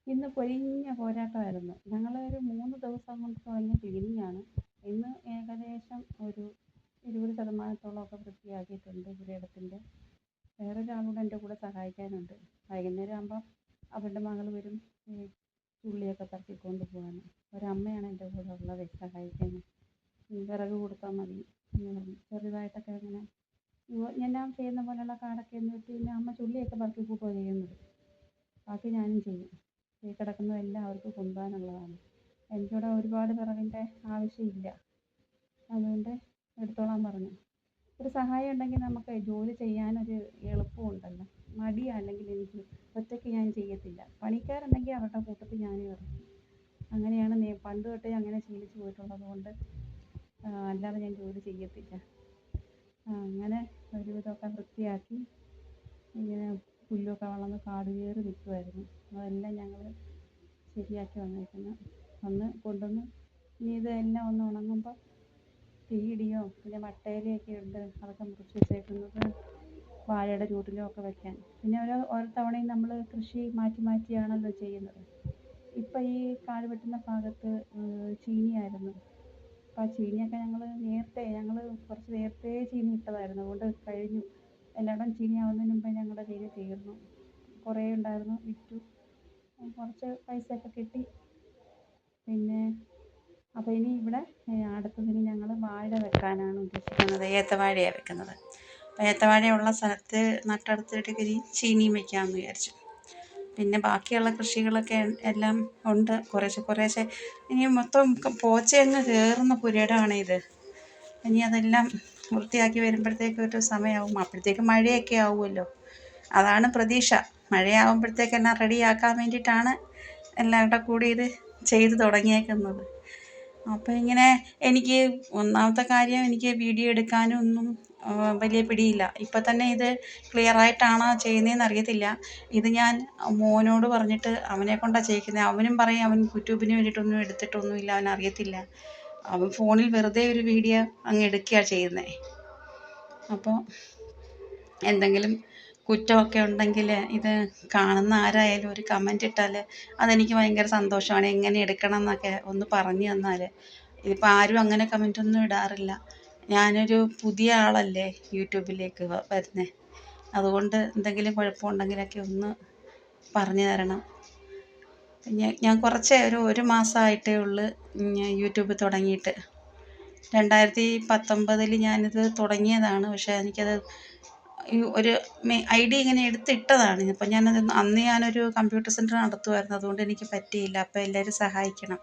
ഇന്ന് പൊരിഞ്ഞ പോരാട്ടമായിരുന്നു. ഞങ്ങൾ ഒരു 3 ദിവസം കൊണ്ട് തുടങ്ങിയ ക്ലീനിങ്ങാണ്. ഇന്ന് ഏകദേശം ഒരു 20% വൃത്തിയാക്കിയിട്ടുണ്ട് പുരയിടത്തിൻ്റെ. വേറൊരാളൂടെ എൻ്റെ കൂടെ സഹായിക്കാനുണ്ട്. വൈകുന്നേരം ആകുമ്പം അവരുടെ മകൾ വരും ഈ ചുള്ളിയൊക്കെ പറക്കിക്കൊണ്ട് പോകാൻ. ഒരമ്മയാണ് എൻ്റെ കൂടെ ഉള്ളത് സഹായിക്കാൻ. വിറക് കൊടുത്താൽ മതി എന്ന് പറഞ്ഞു. ചെറുതായിട്ടൊക്കെ ഇങ്ങനെ ഞാൻ ചെയ്യുന്ന പോലെയുള്ള കാടൊക്കെ ഒന്ന് വെട്ടി പിന്നെ അമ്മ ചുള്ളിയൊക്കെ പറക്കി കൂട്ടുകയാണ് ചെയ്യുന്നത്. ബാക്കി ഞാനും ചെയ്യും. ഈ കിടക്കുന്നതെല്ലാം അവർക്ക് കൊണ്ടുപോകാനുള്ളതാണ്. എനിക്കിവിടെ ഒരുപാട് വിറകിൻ്റെ ആവശ്യമില്ല. അതുകൊണ്ട് എടുത്തോളാൻ പറഞ്ഞു. ഒരു സഹായം ഉണ്ടെങ്കിൽ നമുക്ക് ജോലി ചെയ്യാനൊരു എളുപ്പമുണ്ടല്ലോ. മടിയാണെങ്കിൽ എനിക്ക് ഒറ്റയ്ക്ക് ഞാൻ ചെയ്യത്തില്ല. പണിക്കാരുണ്ടെങ്കിൽ അവരുടെ കൂട്ടത്തിൽ ഞാനും ഇറങ്ങും. അങ്ങനെയാണ് പണ്ട് തൊട്ടേ അങ്ങനെ ശീലിച്ച് പോയിട്ടുള്ളത് കൊണ്ട് അല്ലാതെ ഞാൻ ജോലി ചെയ്യത്തില്ല. അങ്ങനെ ഒരുവിധമൊക്കെ വൃത്തിയാക്കി ഇങ്ങനെ പുല്ലൊക്കെ വളർന്ന് കാട് കയറി നിൽക്കുമായിരുന്നു. അതെല്ലാം ഞങ്ങൾ ശരിയാക്കി കൊണ്ടുവന്ന് ഇനി ഇതെല്ലാം ഒന്ന് ഉണങ്ങുമ്പോൾ തീയിടിയോ പിന്നെ വട്ടയിലയൊക്കെ ഉണ്ട് അതൊക്കെ മുറിച്ച് വെച്ചേക്കുന്നത് വാഴയുടെ ചൂട്ടിലോ ഒക്കെ വെക്കാൻ. പിന്നെ ഓരോ തവണയും നമ്മൾ കൃഷി മാറ്റി മാറ്റിയാണല്ലോ ചെയ്യുന്നത്. ഇപ്പം ഈ കാട് വെട്ടുന്ന ഭാഗത്ത് ചീനിയായിരുന്നു. അപ്പോൾ ആ ചീനിയൊക്കെ ഞങ്ങൾ കുറച്ച് നേരത്തെ ചീനി ഇട്ടതായിരുന്നു. അതുകൊണ്ട് കഴിഞ്ഞു. എല്ലായിടവും ചീനി ആവുന്നതിന് മുമ്പേ ഞങ്ങളുടെ ചീനി തീർന്നു. കുറേ ഉണ്ടായിരുന്നു, വിറ്റു. കുറച്ച് പൈസയൊക്കെ കിട്ടി. പിന്നെ അപ്പോൾ ഇനി ഇവിടെ അടുത്തതിന് ഞങ്ങൾ വാഴ വെക്കാനാണ് ഉദ്ദേശിക്കുന്നത്. ഏത്തവാഴയാണ് വെക്കുന്നത്. അപ്പോൾ ഏത്തവാഴയുള്ള സ്ഥലത്ത് നട്ടടുത്തിട്ട് ഇനി ചീനിയും വെക്കാമെന്ന് വിചാരിച്ചു. പിന്നെ ബാക്കിയുള്ള കൃഷികളൊക്കെ എല്ലാം ഉണ്ട് കുറേശ്ശെ. ഇനി മൊത്തം പോച്ചയങ്ങ് കയറുന്ന പുരയിടമാണ് ഇത്. ഇനി അതെല്ലാം വൃത്തിയാക്കി വരുമ്പോഴത്തേക്ക് ഒരു സമയമാവും. അപ്പോഴത്തേക്ക് മഴയൊക്കെ ആവുമല്ലോ. അതാണ് പ്രതീക്ഷ. മഴയാകുമ്പോഴത്തേക്കെല്ലാം റെഡിയാക്കാൻ വേണ്ടിയിട്ടാണ് എല്ലാവരുടെ കൂടി ഇത് ചെയ്ത് തുടങ്ങിയേക്കുന്നത്. അപ്പോൾ ഇങ്ങനെ എനിക്ക് ഒന്നാമത്തെ കാര്യം എനിക്ക് വീഡിയോ എടുക്കാനും ഒന്നും വലിയ പിടിയില്ല. ഇപ്പം തന്നെ ഇത് ക്ലിയറായിട്ടാണോ ചെയ്യുന്നതെന്ന് അറിയത്തില്ല. ഇത് ഞാൻ മോനോട് പറഞ്ഞിട്ട് അവനെ കൊണ്ടാണ് ചെയ്യിക്കുന്നത്. അവനും പറയും അവൻ യൂട്യൂബിന് വേണ്ടിയിട്ടൊന്നും എടുത്തിട്ടൊന്നുമില്ല, അവനറിയത്തില്ല. അവൻ ഫോണിൽ വെറുതെ ഒരു വീഡിയോ അങ്ങ് എടുക്കുകയാണ് ചെയ്യുന്നത്. അപ്പോൾ എന്തെങ്കിലും കുറ്റമൊക്കെ ഉണ്ടെങ്കിൽ ഇത് കാണുന്ന ആരായാലും ഒരു കമൻ്റ് ഇട്ടാൽ അതെനിക്ക് ഭയങ്കര സന്തോഷമാണ്. എങ്ങനെ എടുക്കണം എന്നൊക്കെ ഒന്ന് പറഞ്ഞു തന്നാൽ. ഇതിപ്പോൾ ആരും അങ്ങനെ കമൻ്റൊന്നും ഇടാറില്ല. ഞാനൊരു പുതിയ ആളല്ലേ യൂട്യൂബിലേക്ക് വരുന്നത്. അതുകൊണ്ട് എന്തെങ്കിലും കുഴപ്പമുണ്ടെങ്കിലൊക്കെ ഒന്ന് പറഞ്ഞു തരണം. ഞാൻ കുറച്ച് ഒരു മാസമായിട്ടേ ഉള്ളൂ യൂട്യൂബ് തുടങ്ങിയിട്ട്. 2019 ഞാനിത് തുടങ്ങിയതാണ്. പക്ഷേ എനിക്കത് ഒരു ഐഡിയ ഇങ്ങനെ എടുത്തിട്ടതാണ്. അപ്പം ഞാനൊരു കമ്പ്യൂട്ടർ സെൻ്റർ നടത്തുമായിരുന്നു. അതുകൊണ്ട് എനിക്ക് പറ്റിയില്ല. അപ്പോൾ എല്ലാവരും സഹായിക്കണം.